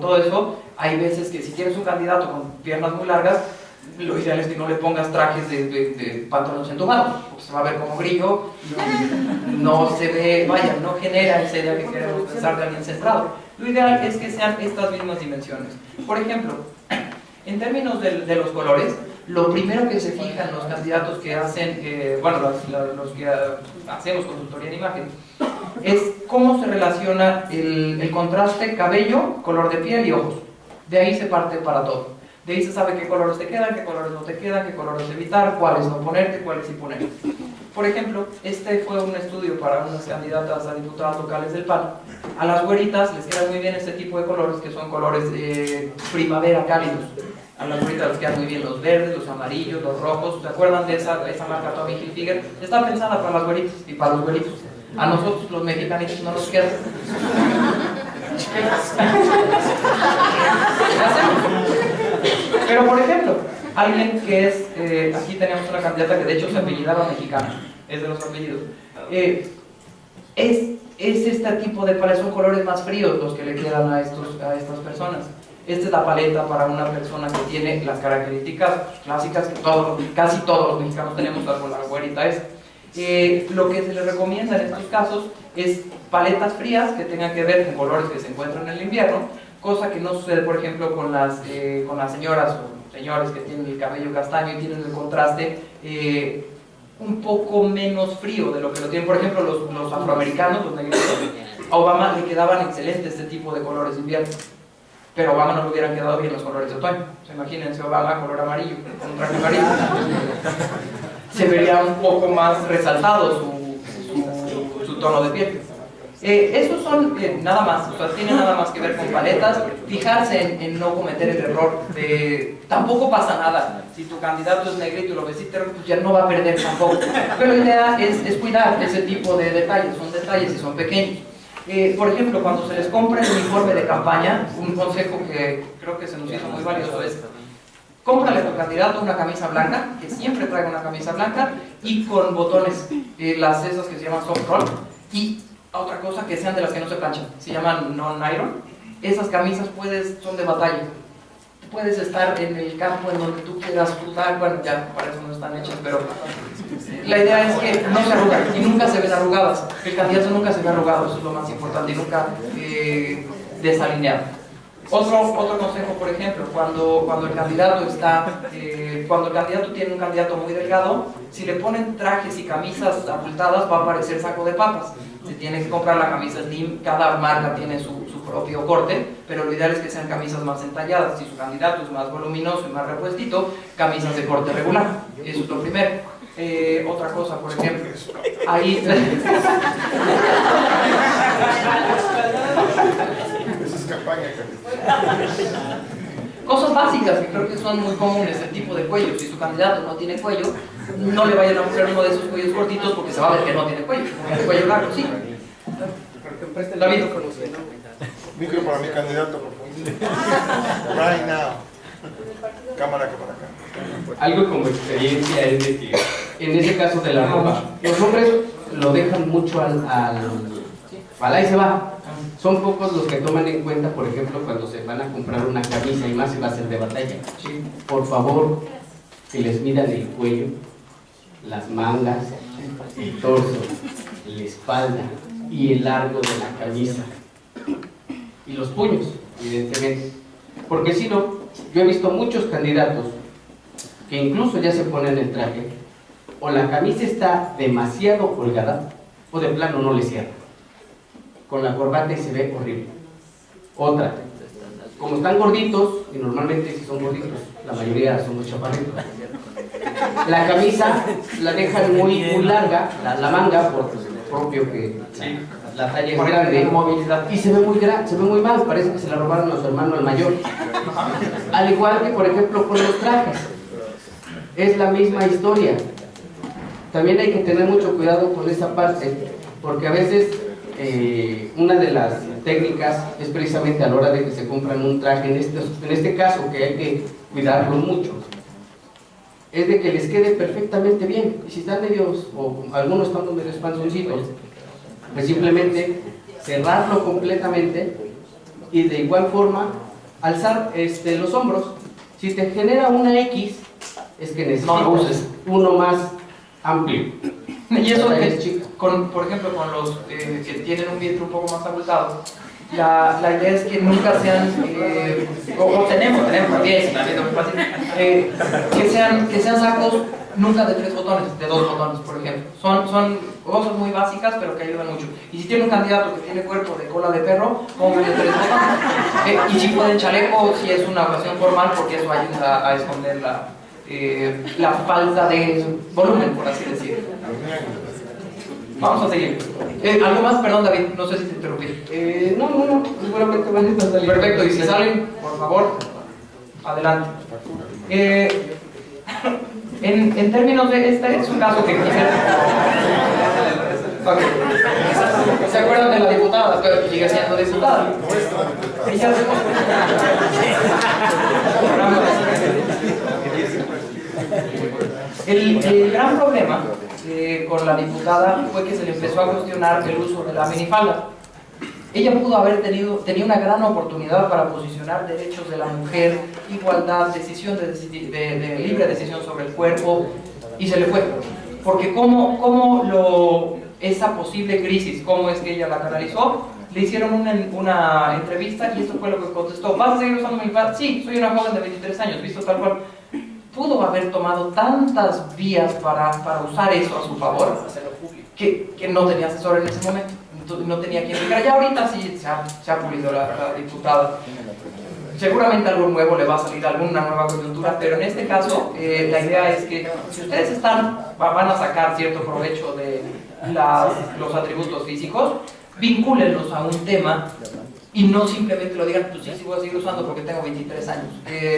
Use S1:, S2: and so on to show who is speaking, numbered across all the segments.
S1: todo eso, hay veces que si tienes un candidato con piernas muy largas, lo ideal es que no le pongas trajes de pantalones entubados, porque se va a ver como grillo, no se ve, vaya, no genera esa idea que queremos pensar de alguien centrado. Lo ideal es que sean estas mismas dimensiones. Por ejemplo, en términos de los colores, lo primero que se fijan los candidatos que hacen, los que hacemos consultoría en imagen, es cómo se relaciona el contraste cabello, color de piel y ojos. De ahí se parte para todo. De ahí se sabe qué colores te quedan, qué colores no te quedan, qué colores evitar, cuáles no ponerte, cuáles sí poner. Por ejemplo, este fue un estudio para unas candidatas a diputadas locales del PAN. A las güeritas les quedan muy bien este tipo de colores, que son colores primavera cálidos. A las güeritas les quedan muy bien los verdes, los amarillos, los rojos. ¿Se acuerdan de esa marca Tommy Hilfiger? Está pensada para las güeritas y para los güeritos. A nosotros los mexicanitos no nos quedan. Pero por ejemplo, alguien que es, aquí tenemos una candidata que de hecho se apellidaba mexicana, es de los apellidos, es este tipo de paletas, son colores más fríos los que le quedan a estas personas. Esta es la paleta para una persona que tiene las características clásicas que casi todos los mexicanos tenemos, salvo la güerita esa. Lo que se le recomienda en estos casos es paletas frías que tengan que ver con colores que se encuentran en el invierno, cosa que no sucede, por ejemplo, con las señoras o señores que tienen el cabello castaño y tienen el contraste un poco menos frío de lo que lo tienen, por ejemplo, los afroamericanos, los negros. A Obama le quedaban excelentes este tipo de colores de invierno, pero a Obama no le hubieran quedado bien los colores de otoño. Imagínense Obama color amarillo, con un traje amarillo. Se vería un poco más resaltado su tono de piel. Esos son nada más, o sea, tienen nada más que ver con paletas. Fijarse en no cometer el error de tampoco pasa nada. Si tu candidato es negrito y lo vestiste, pues ya no va a perder tampoco. Pero la idea es cuidar ese tipo de detalles, son detalles y son pequeños. Por ejemplo, cuando se les compra el uniforme de campaña, un consejo que creo que se nos hizo muy valioso es: cómprale a tu candidato una camisa blanca, que siempre traiga una camisa blanca y con botones, esas que se llaman soft roll, y otra cosa, que sean de las que no se planchan, se llaman non-iron. Esas camisas son de batalla. Puedes estar en el campo en donde tú quieras cruzar, bueno, ya para eso no están hechas, pero la idea es que no se arrugan y nunca se ven arrugadas. El candidato nunca se ve arrugado, eso es lo más importante, y nunca desalineado. Otro consejo, por ejemplo, cuando el candidato tiene un candidato muy delgado, si le ponen trajes y camisas abultadas va a parecer saco de papas. Se tiene que comprar la camisa slim, cada marca tiene su propio corte, pero lo ideal es que sean camisas más entalladas. Si su candidato es más voluminoso y más repuestito, camisas de corte regular. Eso es lo primero. Otra cosa, por ejemplo, ahí... Cosas básicas que creo que son muy comunes, el tipo de cuello. Si su candidato no tiene cuello, no le vayan a poner uno de esos cuellos cortitos porque se va a ver que no tiene cuello. El cuello largo, sí. David.
S2: Micro para mi candidato, por favor. Right now. Cámara que para acá.
S3: Algo como experiencia es de que, en ese caso de la ropa, los hombres lo dejan mucho al ahí se va. Son pocos los que toman en cuenta, por ejemplo, cuando se van a comprar una camisa, y más si va a ser de batalla. Por favor, que les midan el cuello, las mangas, el torso, la espalda y el largo de la camisa. Y los puños, evidentemente. Porque si no, yo he visto muchos candidatos que incluso ya se ponen el traje, o la camisa está demasiado holgada, o de plano no le cierra. Con la corbata y se ve horrible. Otra, como están gorditos, y normalmente si son gorditos, la mayoría somos chaparritos, la camisa la dejan muy larga, la manga, por propio que la talla es grande, y se ve muy mal, parece que se la robaron a su hermano el mayor. Al igual que, por ejemplo, con los trajes, es la misma historia. También hay que tener mucho cuidado con esa parte, porque a veces una de las técnicas es precisamente a la hora de que se compran un traje, en este caso que hay que cuidarlo mucho, es de que les quede perfectamente bien. Y si están medios, o algunos están medio expansioncitos, pues simplemente cerrarlo completamente, y de igual forma alzar los hombros, si te genera una X, es que necesitas uno más amplio.
S1: Y eso
S3: es
S1: es,
S3: chica.
S1: por ejemplo, con los que tienen un vientre un poco más abultado, la idea es que nunca sean, o tenemos también, que sean sacos nunca de 3 botones, de 2 botones, por ejemplo. Son cosas muy básicas, pero que ayudan mucho. Y si tiene un candidato que tiene cuerpo de cola de perro, pónganle 3 botones. Y si pueden chaleco, si es una ocasión formal, porque eso ayuda a esconder la falta de volumen, por así decirlo. Vamos a seguir. ¿Algo más? Perdón, David, no sé si te interrumpí.
S3: No, seguramente van a estar saliendo.
S1: Perfecto, y si salen, por favor, adelante. En términos de este es un caso que quisiera... Okay. ¿Se acuerdan de la diputada? Pero sigue siendo diputada. Ella el gran problema con la diputada fue que se le empezó a cuestionar el uso de la minifalda. Ella pudo haber tenía una gran oportunidad para posicionar derechos de la mujer, igualdad, decisión de libre decisión sobre el cuerpo, y se le fue. Porque esa posible crisis, cómo es que ella la canalizó, le hicieron una entrevista y esto fue lo que contestó. ¿Vas a seguir usando minifalda? Sí, soy una joven de 23 años, visto tal cual. Pudo haber tomado tantas vías para usar eso a su favor, que no tenía asesor en ese momento. No tenía quien diga, ya ahorita sí se ha pulido la diputada. Seguramente algo nuevo le va a salir, alguna nueva coyuntura, pero en este caso la idea es que si ustedes van a sacar cierto provecho de los atributos físicos, vincúlenlos a un tema y no simplemente lo digan, pues sí voy a seguir usando porque tengo 23 años.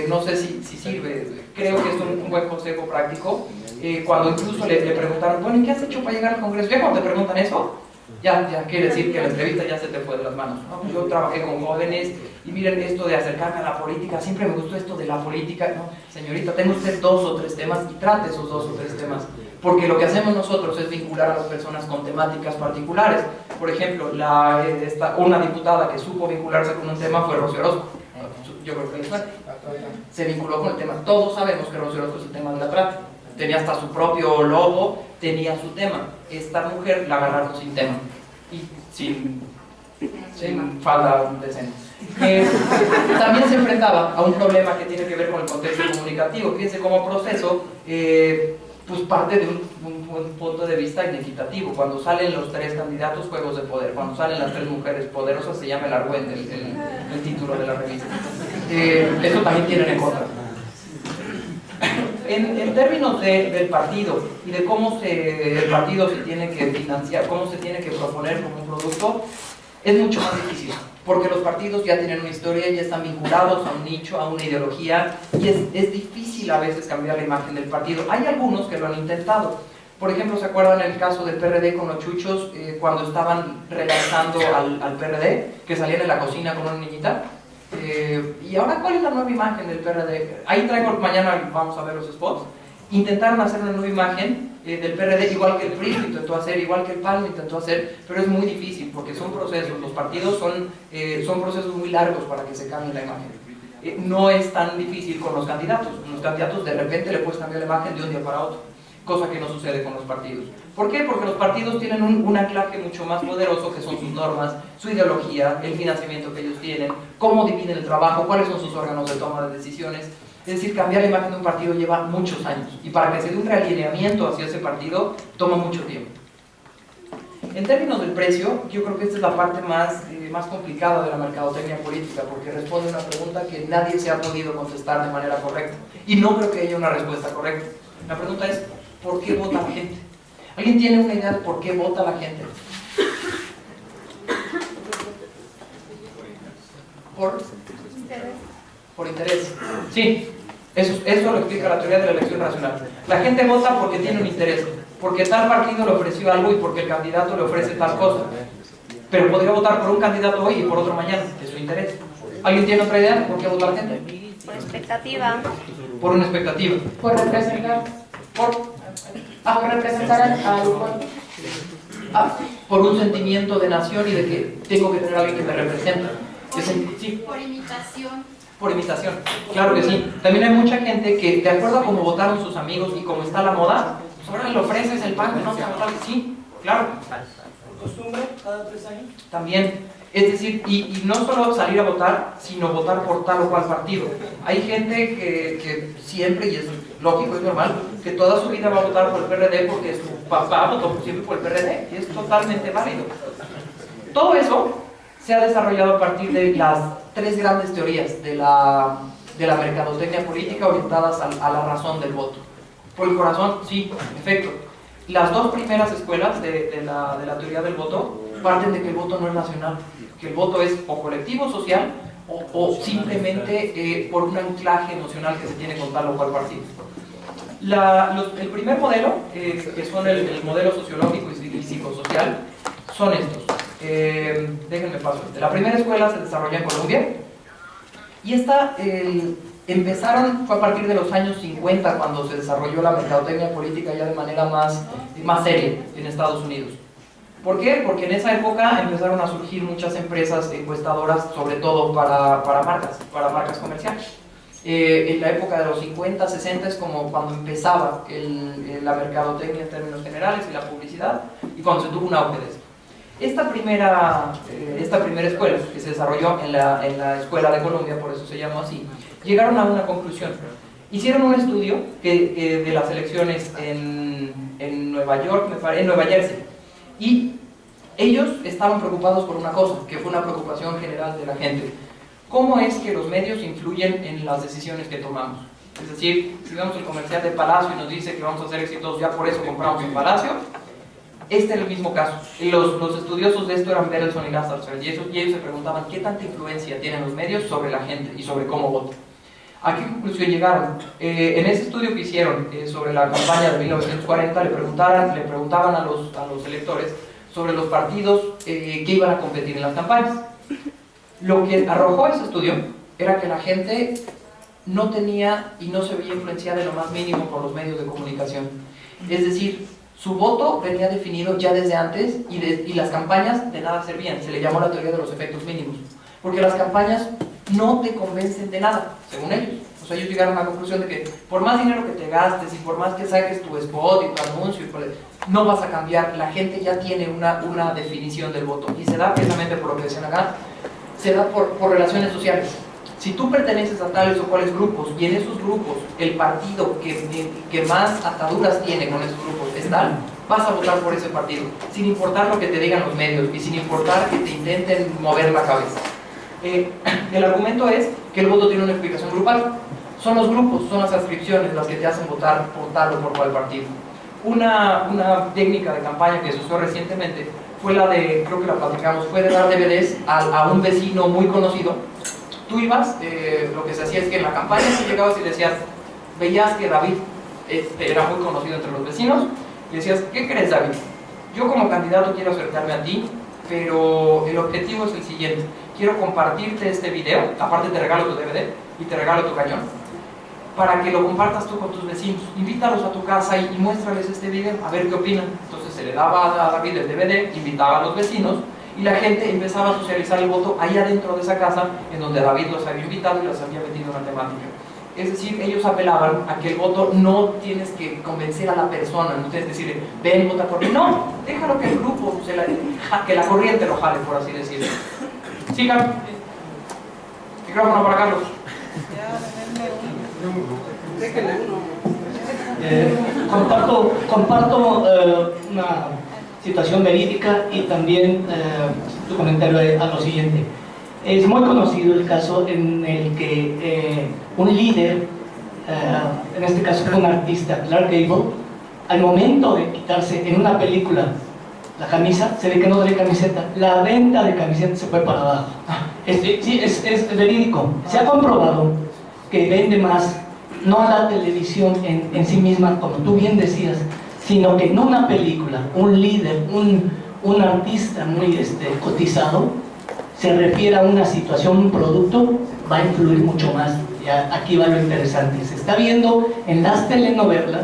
S1: No sé si sirve, creo que es un buen consejo práctico. Cuando incluso le preguntaron, bueno, ¿y qué has hecho para llegar al Congreso? Ya cuando te preguntan eso, ya quiere decir que la entrevista ya se te fue de las manos. ¿No? Pues yo trabajé con jóvenes y miren esto de acercarme a la política, siempre me gustó esto de la política. No, señorita, tenga usted 2 o 3 temas y trate esos 2 o 3 temas. Porque lo que hacemos nosotros es vincular a las personas con temáticas particulares. Por ejemplo, una diputada que supo vincularse con un tema fue Rocío Orozco. Yo creo que le suena. Se vinculó con el tema. Todos sabemos que Rocío Orozco es el tema de la trata. Tenía hasta su propio logo, tenía su tema. Esta mujer la agarraron sin tema y sin falda decente. También se enfrentaba a un problema que tiene que ver con el contexto comunicativo. Fíjense, como proceso, pues parte de un punto de vista inequitativo. Cuando salen los 3 candidatos, juegos de poder. Cuando salen las 3 mujeres poderosas, se llama el argüente, el título de la revista. Eso también tienen en contra. En términos del partido y de cómo el partido se tiene que financiar, cómo se tiene que proponer como un producto, es mucho más difícil, porque los partidos ya tienen una historia, ya están vinculados a un nicho, a una ideología, y es difícil a veces cambiar la imagen del partido. Hay algunos que lo han intentado. Por ejemplo, ¿se acuerdan el caso del PRD con los chuchos cuando estaban relanzando al PRD, que salían en la cocina con una niñita? Y ahora, ¿cuál es la nueva imagen del PRD? Ahí traigo, mañana vamos a ver los spots. Intentaron hacer una nueva imagen del PRD, igual que el PRI lo intentó hacer, igual que el PAN lo intentó hacer, pero es muy difícil porque son procesos, los partidos son procesos muy largos para que se cambie la imagen. No es tan difícil con los candidatos de repente le puedes cambiar la imagen de un día para otro, cosa que no sucede con los partidos. ¿Por qué? Porque los partidos tienen un anclaje mucho más poderoso, que son sus normas, su ideología, el financiamiento que ellos tienen, cómo dividen el trabajo, cuáles son sus órganos de toma de decisiones. Es decir, cambiar la imagen de un partido lleva muchos años, y para que se dé un realineamiento hacia ese partido toma mucho tiempo. En términos del precio, yo creo que esta es la parte más complicada de la mercadotecnia política, porque responde a una pregunta que nadie se ha podido contestar de manera correcta, y no creo que haya una respuesta correcta. La pregunta es, ¿por qué vota la gente? ¿Alguien tiene una idea de por qué vota la gente? Por interés. Sí, eso lo explica la teoría de la elección racional. La gente vota porque tiene un interés, porque tal partido le ofreció algo y porque el candidato le ofrece tal cosa. Pero podría votar por un candidato hoy y por otro mañana, es su interés. ¿Alguien tiene otra idea de por qué vota la gente?
S4: Por expectativa.
S1: Por una expectativa.
S5: Por representar. Por representar al pueblo.
S1: Por un sentimiento de nación y de que tengo que tener a alguien que me represente. Sí.
S4: Por imitación.
S1: Por imitación, claro que sí. También hay mucha gente que, de acuerdo a cómo votaron sus amigos y cómo está la moda, pues ahora le ofreces el pan, ¿no? Sí, claro.
S6: ¿Por costumbre cada 3 años?
S1: También, es decir, y no solo salir a votar, sino votar por tal o cual partido. Hay gente que siempre, y es lógico, es normal, que toda su vida va a votar por el PRD porque su papá votó siempre por el PRD, y es totalmente válido. Todo eso se ha desarrollado a partir de las 3 grandes teorías de la mercadotecnia política orientadas a la razón del voto. Por el corazón, sí, en efecto. Las 2 primeras escuelas de la teoría del voto parten de que el voto no es nacional, que el voto es o colectivo social o simplemente por un anclaje emocional que se tiene con tal o cual partido. El primer modelo, que son el modelo sociológico y psicosocial, son estos. Déjenme paso. La primera escuela se desarrolló en Colombia y esta fue a partir de los años 50 cuando se desarrolló la mercadotecnia política ya de manera más seria en Estados Unidos. ¿Por qué? Porque en esa época empezaron a surgir muchas empresas encuestadoras, sobre todo para marcas comerciales. En la época de los 50, 60 es como cuando empezaba la mercadotecnia en términos generales y la publicidad, y cuando se tuvo un auge de esto. Esta primera escuela, que se desarrolló en la Escuela de Colombia, por eso se llamó así, llegaron a una conclusión. Hicieron un estudio de las elecciones en Nueva York, en Nueva Jersey, y ellos estaban preocupados por una cosa, que fue una preocupación general de la gente. ¿Cómo es que los medios influyen en las decisiones que tomamos? Es decir, si vemos el comercial de Palacio y nos dice que vamos a ser exitosos, ya por eso compramos un Palacio. Este es el mismo caso. Los estudiosos de esto eran Berelson y Lazarson, y ellos se preguntaban qué tanta influencia tienen los medios sobre la gente y sobre cómo vota. ¿A qué conclusión llegaron? En ese estudio que hicieron sobre la campaña de 1940, le preguntaban a los electores sobre los partidos que iban a competir en las campañas. Lo que arrojó ese estudio era que la gente no tenía y no se veía influenciada en lo más mínimo por los medios de comunicación. Es decir, su voto venía definido ya desde antes y las campañas de nada servían. Se le llamó la teoría de los efectos mínimos. Porque las campañas no te convencen de nada, según ellos. O sea, ellos llegaron a la conclusión de que por más dinero que te gastes y por más que saques tu spot y tu anuncio, no vas a cambiar. La gente ya tiene una definición del voto. Y se da precisamente por lo que decían acá, se da por relaciones sociales. Si tú perteneces a tales o cuales grupos y en esos grupos el partido que más ataduras tiene con esos grupos es tal, vas a votar por ese partido, sin importar lo que te digan los medios y sin importar que te intenten mover la cabeza. El argumento es que el voto tiene una explicación grupal. Son los grupos, son las adscripciones las que te hacen votar por tal o por cual partido. Una técnica de campaña que se usó recientemente fue la de, creo que la platicamos, fue de dar DVDs a un vecino muy conocido. Tú ibas, lo que se hacía es que en la campaña tú llegabas y decías, veías que David era muy conocido entre los vecinos, y decías, ¿qué crees, David? Yo como candidato quiero acercarme a ti, pero el objetivo es el siguiente: quiero compartirte este video, aparte te regalo tu DVD y te regalo tu cañón, para que lo compartas tú con tus vecinos. Invítalos a tu casa y muéstrales este video, a ver qué opinan. Entonces se le daba a David el DVD, invitaba a los vecinos, y la gente empezaba a socializar el voto ahí adentro de esa casa en donde David los había invitado y los había metido en la temática. Es decir, ellos apelaban a que el voto no tienes que convencer a la persona, no tienes que decirle, ven, vota por mí. No, déjalo que el grupo, que la corriente lo jale, por así decirlo. Sigan. Micrófono para Carlos.
S6: Comparto una situación verídica y también tu comentario a lo siguiente. Es muy conocido el caso en el que un líder, en este caso fue un artista, Clark Gable, al momento de quitarse en una película la camisa, se ve que no trae camiseta, la venta de camisetas se fue para abajo. Sí, es verídico. Se ha comprobado que vende más, no la televisión en sí misma, como tú bien decías, sino que en una película, un líder, un artista muy cotizado, se refiere a una situación, un producto, va a influir mucho más. Ya, aquí va lo interesante. Se está viendo en las telenovelas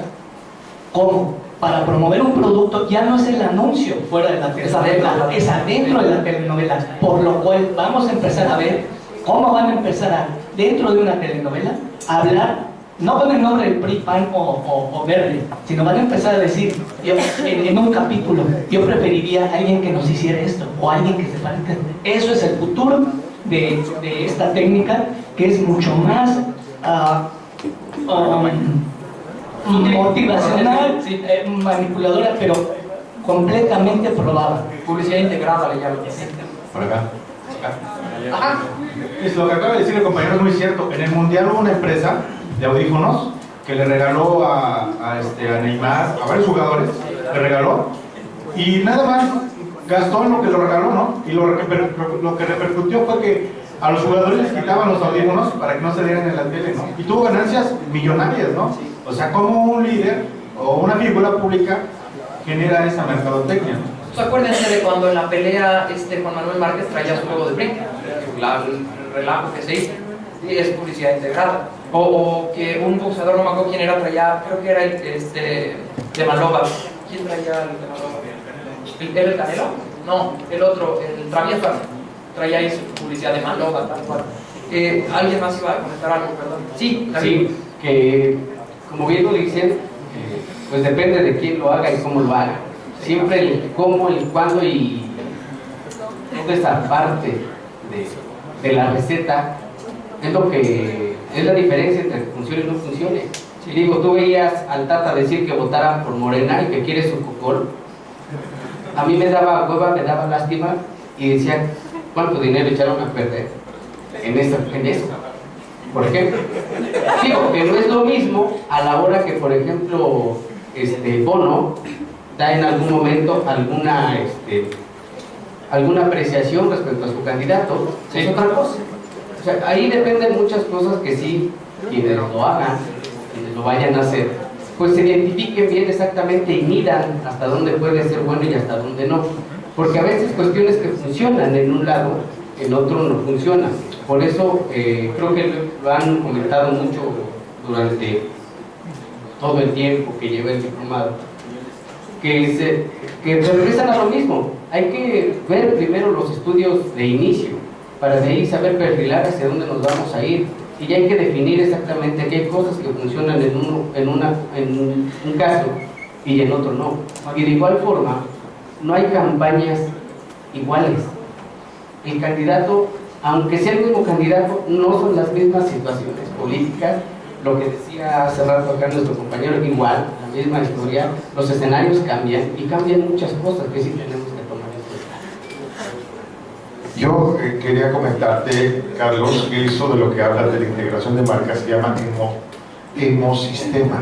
S6: cómo para promover un producto ya no es el anuncio fuera de la telenovela, es adentro de la telenovela, por lo cual vamos a empezar a ver cómo van a empezar a, dentro de una telenovela, a hablar, no con el nombre del PRI, PAN o Verde, sino van a empezar a decir, yo, en un capítulo, yo preferiría a alguien que nos hiciera esto, o alguien que se parezca. Eso es el futuro de esta técnica, que es mucho más motivacional, manipuladora, pero completamente probada.
S1: Publicidad integrada le llaman.
S4: Por acá. Ajá. Es lo que acaba de decir el compañero, es muy cierto. En el Mundial hubo una empresa de audífonos que le regaló a Neymar, a varios jugadores, le regaló, y nada más gastó en lo que lo regaló, ¿no? Y lo que repercutió fue que a los jugadores les quitaban los audífonos para que no se dieran en la tele, ¿no? Y tuvo ganancias millonarias, ¿no? O sea, como un líder o una figura pública genera esa mercadotecnia, ¿no?
S1: Pues acuérdense de cuando en la pelea Juan Manuel Márquez traía su juego de brinco, el relajo que se hizo, y es publicidad integrada. O que un boxeador, no me acuerdo quién era, traía, creo que era el de Maloba. ¿Quién traía el de Maloba? ¿Era el Canelo? No, el otro, el Travieso, traía ahí su publicidad de Maloba, tal cual. ¿Alguien más iba a comentar algo, perdón? Sí, David.
S3: Sí, que como bien lo dicen, pues depende de quién lo haga y cómo lo haga. Siempre el cómo, el cuándo y toda esa parte de la receta es lo que es la diferencia entre que funcione y no funcione. Si digo, tú veías al Tata decir que votara por Morena y que quiere su cocol, a mí me daba hueva, me daba lástima y decía, ¿cuánto dinero echaron a perder en eso? Por ejemplo, digo que no es lo mismo a la hora que, por ejemplo, Bono da en algún momento alguna apreciación respecto a su candidato, sí. Es otra cosa. O sea, ahí dependen muchas cosas que sí, quienes lo hagan, quienes lo vayan a hacer, pues se identifiquen bien exactamente y midan hasta dónde puede ser bueno y hasta dónde no. Porque a veces cuestiones que funcionan en un lado, en otro no funcionan. Por eso creo que lo han comentado mucho durante todo el tiempo que lleva el diplomado, que regresan a lo mismo. Hay que ver primero los estudios de inicio, para de ahí saber perfilar hacia dónde nos vamos a ir. Y ya hay que definir exactamente que hay cosas que funcionan en un caso y en otro no. Y de igual forma, no hay campañas iguales. El candidato, aunque sea el mismo candidato, no son las mismas situaciones políticas. Lo que decía hace rato acá nuestro compañero, igual, la misma historia, los escenarios cambian y cambian muchas cosas que sí tenemos que tomar en cuenta.
S2: Yo quería comentarte, Carlos, que eso de lo que hablas de la integración de marcas se llama emosistema.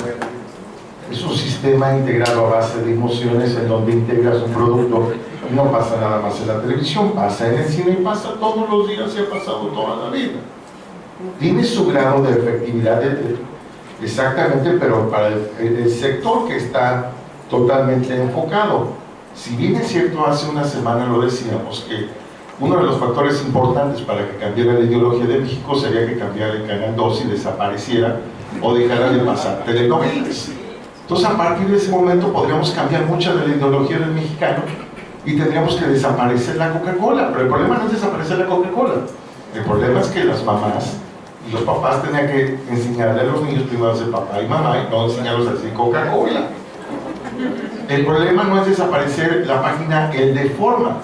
S2: Es un sistema integrado a base de emociones en donde integras un producto y no pasa nada más en la televisión, pasa en el cine y pasa todos los días y ha pasado toda la vida. Tiene su grado de efectividad, exactamente, pero para el sector que está totalmente enfocado. Si bien es cierto, hace una semana lo decíamos, que uno de los factores importantes para que cambiara la ideología de México sería que cambiara el Canal 2 y desapareciera o dejara de pasar telenovelas. Entonces, a partir de ese momento podríamos cambiar mucha de la ideología del mexicano y tendríamos que desaparecer la Coca-Cola. Pero el problema no es desaparecer la Coca-Cola. El problema es que las mamás y los papás tenían que enseñarle a los niños primero a ser papá y mamá y no enseñarlos a decir Coca-Cola. El problema no es desaparecer la página El Deforma.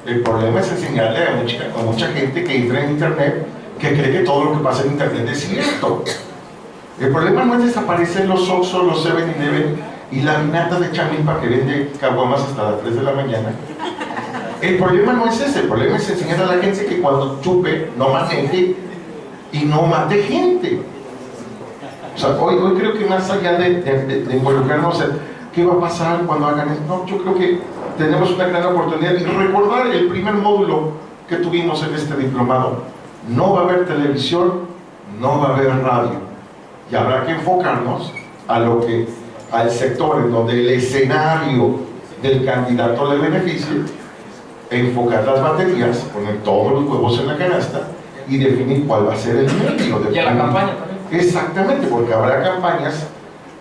S2: El problema es enseñarle a mucha gente que entra en internet que cree que todo lo que pasa en internet es cierto. El problema no es desaparecer los Oxxo, los 7-Eleven y la minata de Chamilpa que vende caguamas hasta las 3 de la mañana. El problema no es ese, el problema es enseñar a la gente que cuando chupe no maneje y no mate gente. O sea, hoy creo que más allá de involucrarnos en qué va a pasar cuando hagan esto, no, yo creo que tenemos una gran oportunidad y recordar el primer módulo que tuvimos en este diplomado. No va a haber televisión, no va a haber radio. Y habrá que enfocarnos al sector en donde el escenario del candidato le beneficie, enfocar las baterías, poner todos los huevos en la canasta y definir cuál va a ser el medio de
S1: y a la campaña también.
S2: Exactamente, porque habrá campañas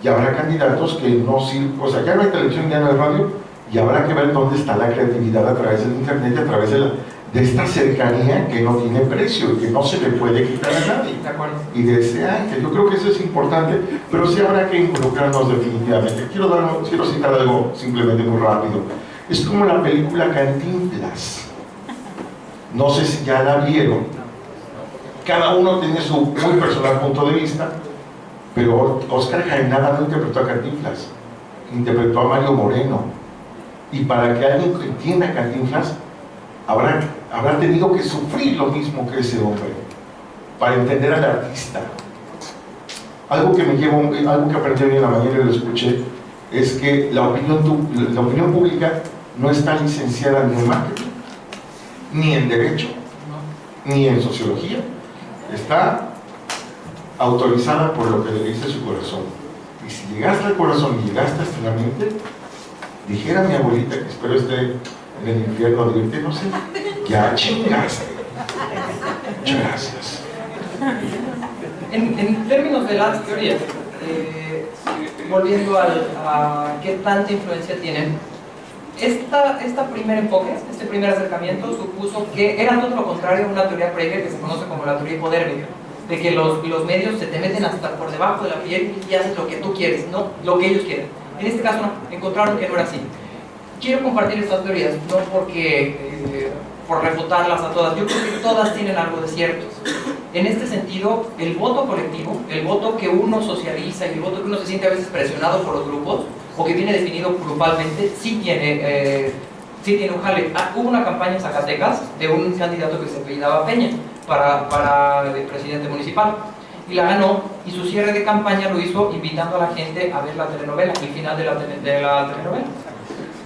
S2: y habrá candidatos que no sirven, o sea, ya no hay televisión, ya no hay radio, y habrá que ver dónde está la creatividad a través del internet, a través de esta cercanía que no tiene precio y que no se le puede quitar a nadie.
S1: De acuerdo.
S2: Y de ese ángel, yo creo que eso es importante, pero sí habrá que involucrarnos definitivamente. Quiero citar algo simplemente muy rápido. Es como la película Cantinflas. No sé si ya la vieron. Cada uno tiene su muy personal punto de vista, pero Oscar Jaenada no interpretó a Cantinflas, interpretó a Mario Moreno. Y para que alguien entienda Cantinflas, habrá tenido que sufrir lo mismo que ese hombre para entender al artista. Algo que aprendí hoy en la mañana y lo escuché es que la opinión pública no está licenciada ni en marketing, ni en derecho, ni en sociología. Está autorizada por lo que le dice su corazón. Y si llegaste al corazón y llegaste hasta la mente, dijera mi abuelita, que espero esté en el infierno, dirte, no sé, ya chingaste. Muchas gracias.
S1: En términos de las teorías, volviendo a qué tanta influencia tienen, este primer enfoque, este primer acercamiento supuso que era todo lo contrario a una teoría previa que se conoce como la teoría hipodérmica, de que los medios se te meten hasta por debajo de la piel y haces lo que tú quieres, no lo que ellos quieren. En este caso no, encontraron que no era así. Quiero compartir estas teorías, no porque por refutarlas a todas, yo creo que todas tienen algo de cierto. En este sentido, el voto colectivo, el voto que uno socializa y el voto que uno se siente a veces presionado por los grupos, o que viene definido grupalmente, sí tiene un jale. Hubo una campaña en Zacatecas de un candidato que se apellidaba Peña para el presidente municipal, y la ganó, y su cierre de campaña lo hizo invitando a la gente a ver la telenovela, el final de la telenovela.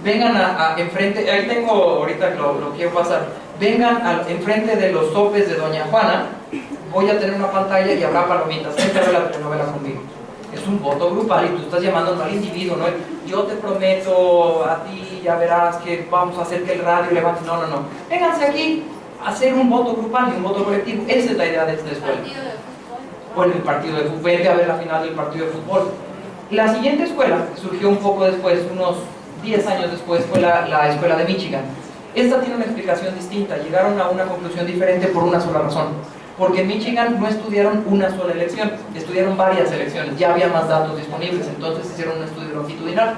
S1: Vengan enfrente, ahí tengo, ahorita lo quiero pasar, vengan enfrente de los sopes de Doña Juana, voy a tener una pantalla y habrá palomitas, vente a ver la telenovela conmigo. Es un voto grupal y tú estás llamando no al individuo, ¿no? Yo te prometo a ti, ya verás que vamos a hacer que el radio levante. No. Vénganse aquí a hacer un voto grupal y un voto colectivo. Esa es la idea de esta escuela. Bueno, el partido de fútbol, vente a ver la final del partido de fútbol. La siguiente escuela, que surgió un poco después, unos 10 años después, fue la escuela de Michigan. Esta tiene una explicación distinta, llegaron a una conclusión diferente por una sola razón. Porque en Michigan no estudiaron una sola elección, estudiaron varias elecciones, ya había más datos disponibles, entonces hicieron un estudio longitudinal.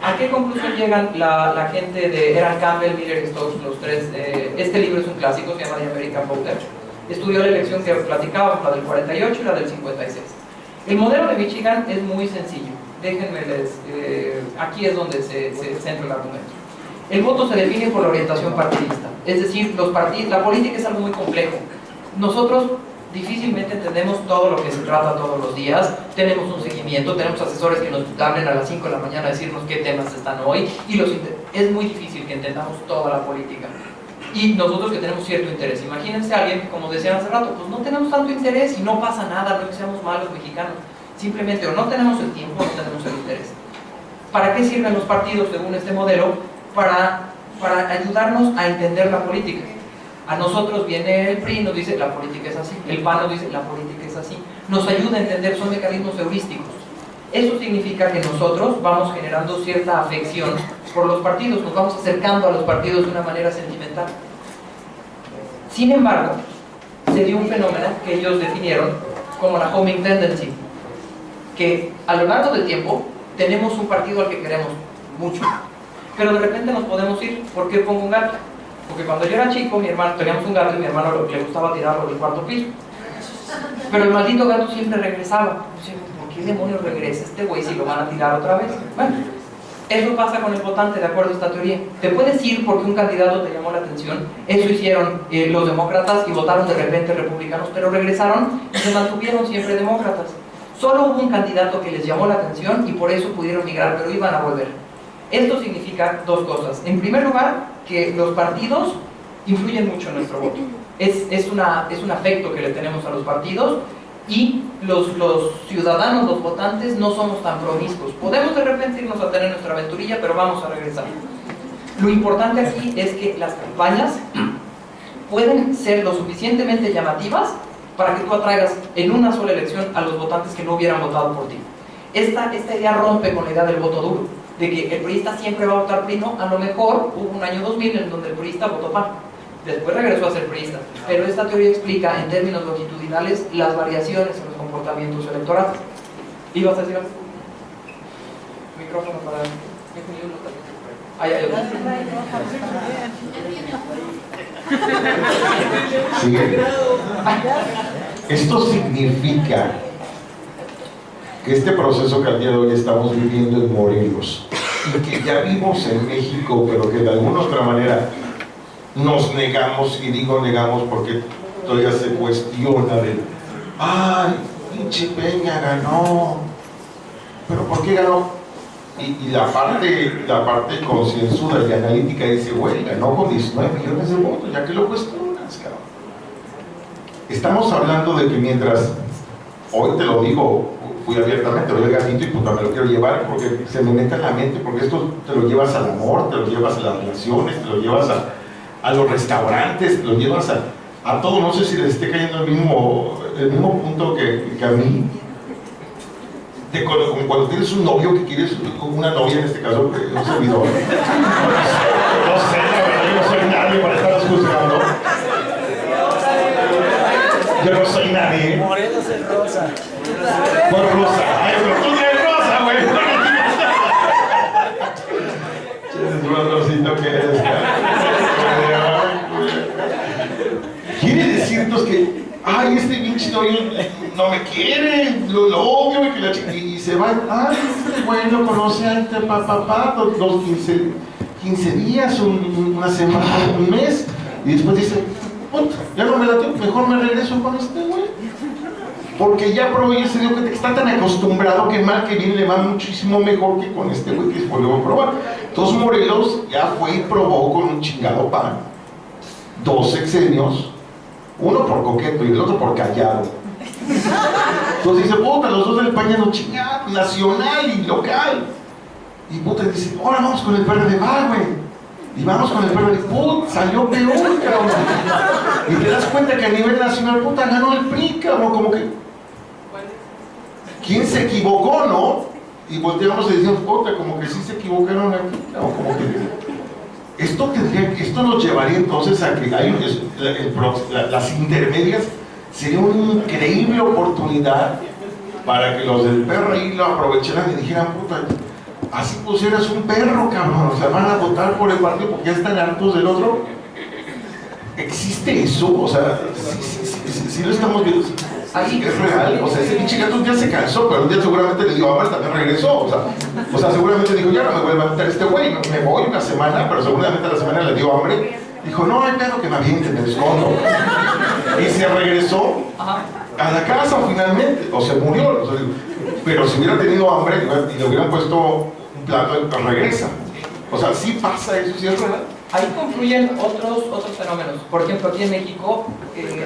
S1: ¿A qué conclusión llegan la gente de Eran Campbell, Miller y Stokes, los tres? Este libro es un clásico, se llama The American Voter. Estudió la elección que platicábamos, la del 48 y la del 56. El modelo de Michigan es muy sencillo. Déjenme aquí es donde se centra el argumento. El voto se define por la orientación partidista, es decir, la política es algo muy complejo. Nosotros difícilmente entendemos todo lo que se trata todos los días, tenemos un seguimiento, tenemos asesores que nos hablen a las 5 de la mañana a decirnos qué temas están hoy, y es muy difícil que entendamos toda la política. Y nosotros que tenemos cierto interés, imagínense a alguien, como decían hace rato, pues no tenemos tanto interés y no pasa nada, no es que seamos malos mexicanos, simplemente o no tenemos el tiempo o no tenemos el interés. ¿Para qué sirven los partidos según este modelo? Para ayudarnos a entender la política. A nosotros viene el PRI y nos dice la política es así, el PAN nos dice la política es así, nos ayuda a entender, son mecanismos heurísticos. Eso significa que nosotros vamos generando cierta afección por los partidos, nos vamos acercando a los partidos de una manera sentimental. Sin embargo, se dio un fenómeno que ellos definieron como la homing tendency, que a lo largo del tiempo tenemos un partido al que queremos mucho, pero de repente nos podemos ir. ¿Por qué pongo un gato? Porque cuando yo era chico, teníamos un gato y mi hermano le gustaba tirarlo del cuarto piso. Pero el maldito gato siempre regresaba. ¿Por qué demonios regresa este güey si lo van a tirar otra vez? Bueno, eso pasa con el votante, de acuerdo a esta teoría. Te puedes ir porque un candidato te llamó la atención. Eso hicieron los demócratas y votaron de repente republicanos, pero regresaron y se mantuvieron siempre demócratas. Solo hubo un candidato que les llamó la atención y por eso pudieron migrar, pero iban a volver. Esto significa dos cosas. En primer lugar, que los partidos influyen mucho en nuestro voto. Es un afecto que le tenemos a los partidos, y los ciudadanos, los votantes, no somos tan promiscuos. Podemos de repente irnos a tener nuestra aventurilla, pero vamos a regresar. Lo importante aquí es que las campañas pueden ser lo suficientemente llamativas para que tú atraigas en una sola elección a los votantes que no hubieran votado por ti. Esta idea rompe con la idea del voto duro, de que el priista siempre va a votar PRI. No, a lo mejor hubo un año 2000 en donde el priista votó PAN, después regresó a ser priista, pero esta teoría explica en términos longitudinales las variaciones en los comportamientos electorales. ¿Ibas a decir algo? Micrófono para...
S2: Sigue. Esto significa que este proceso que al día de hoy estamos viviendo en Morelos y que ya vimos en México, pero que de alguna otra manera nos negamos, y digo negamos porque todavía se cuestiona del ¡ay, pinche Peña ganó! ¿Pero por qué ganó? Y la parte concienzuda y analítica dice, güey, ganó con 19 millones de votos, ya que lo cuestionas, cabrón. Estamos hablando de que mientras, hoy te lo digo, fui abiertamente, voy al gatito y puta, me lo quiero llevar porque se me mete en la mente, porque esto te lo llevas al amor, te lo llevas a las relaciones, te lo llevas a los restaurantes, te lo llevas a todo. No sé si les esté cayendo el mismo punto que a mí. Como cuando tienes un novio que quieres, una novia en este caso, un servidor. No sé, la verdad, yo no soy nadie para estar juzgando. Yo no soy nadie.
S7: Morelos es rosa.
S2: Por rosa. Ay, pero tú eres rosa, güey. Es rosito que eres. Quiere decirnos que, ay, este pinche novio no me quiere, lo odio, y se va, ay, este güey lo conoce antes, dos 15 días, una semana, un mes, y después dice, puta, ya no me latió, mejor me regreso con este güey. Porque ya probé ese digo que está tan acostumbrado que mal que bien le va muchísimo mejor que con este güey que volvió a probar. Entonces Morelos ya fue y probó con un chingado PAN 2 sexenios, uno por coqueto y el otro por callado. Entonces dice, puta, los dos del PAN ya no chingados, nacional y local. Y puta, dice, ahora vamos con el PRD, va, güey. Y vamos con el PRD, puta, salió peor, cabrón. Y te das cuenta que a nivel nacional, puta, ganó el PRI, cabrón, como que... ¿Quién se equivocó, no? Y volteamos y decimos, puta, como que sí se equivocaron aquí, cabrón, como que... Esto nos llevaría entonces a que las intermedias sería una increíble oportunidad para que los del PRI lo aprovecharan y dijeran, puta, así pusieras un perro, cabrón, o sea, van a votar por el partido porque ya están hartos del otro. ¿Existe eso? O sea, sí lo estamos viendo, ahí es real, o sea, ese pinche gato ya se cansó, pero un día seguramente le dio hambre, también regresó, o sea, seguramente dijo, ya no me vuelve a meter este güey, me voy una semana, pero seguramente a la semana le dio hambre, dijo, no, hay pedo que me aviente, me escondo, y se regresó a la casa finalmente, o se murió, o sea, pero si hubiera tenido hambre y le hubieran puesto un plato, regresa, o sea, sí pasa eso, sí es real.
S1: Ahí confluyen otros fenómenos. Por ejemplo, aquí en México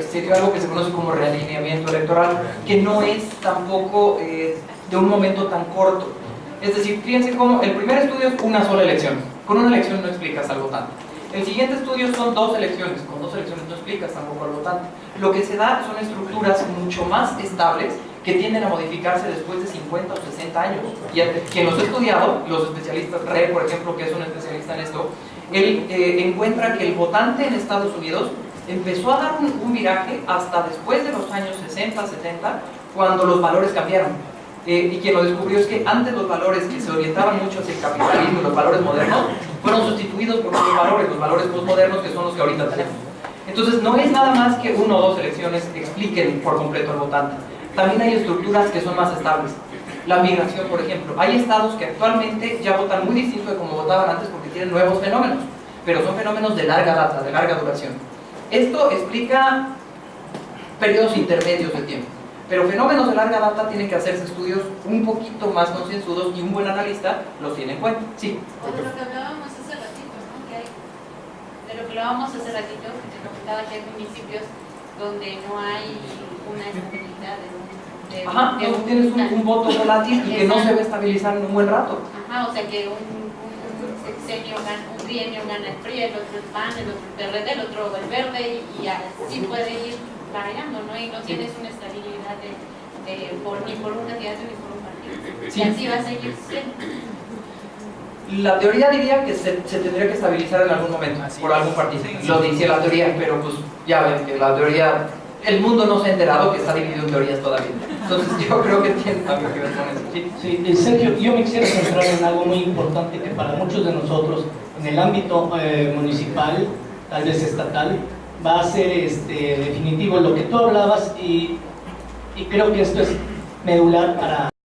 S1: se dio algo que se conoce como realineamiento electoral, que no es tampoco de un momento tan corto. Es decir, fíjense cómo el primer estudio es una sola elección. Con una elección no explicas al votante. El siguiente estudio son 2 elecciones. Con 2 elecciones no explicas tampoco al votante. Lo que se da son estructuras mucho más estables que tienden a modificarse después de 50 o 60 años. Y quien los ha estudiado, los especialistas, Rey, por ejemplo, que es un especialista en esto, él encuentra que el votante en Estados Unidos empezó a dar un viraje hasta después de los años 60, 70, cuando los valores cambiaron. Y quien lo descubrió es que antes los valores que se orientaban mucho hacia el capitalismo y los valores modernos fueron sustituidos por los valores postmodernos, que son los que ahorita tenemos. Entonces no es nada más que 1 o 2 elecciones expliquen por completo al votante. También hay estructuras que son más estables. La migración, por ejemplo. Hay estados que actualmente ya votan muy distinto de como votaban antes porque tienen nuevos fenómenos, pero son fenómenos de larga data, de larga duración. Esto explica periodos intermedios de tiempo, pero fenómenos de larga data tienen que hacerse estudios un poquito más concienzudos y un buen analista los tiene en cuenta. Sí.
S8: O de lo que hablábamos hace ratito, ¿no? De lo que hablábamos hace ratito, que te comentaba que hay municipios donde no hay una estabilidad
S1: no tienes un voto volátil y que no se va a estabilizar en un buen rato.
S8: O sea que un sexenio gana, un trienio gana el PRI, el otro el PAN, el otro el PRD, el otro el verde, y así puede ir variando, ¿no? Y no tienes una estabilidad ni por un candidato ni por un partido. Y así va a seguir siendo.
S1: La teoría diría que se tendría que estabilizar en algún momento por algún partido. Lo dice la teoría, pero pues ya ven que la teoría, el mundo no se ha enterado que está dividido en teorías todavía. Entonces yo creo que tiene algo que ver con eso. ¿Sí?
S6: Sí, Sergio, yo me quisiera centrar en algo muy importante que para muchos de nosotros, en el ámbito municipal, tal vez estatal, va a ser definitivo lo que tú hablabas y creo que esto es medular para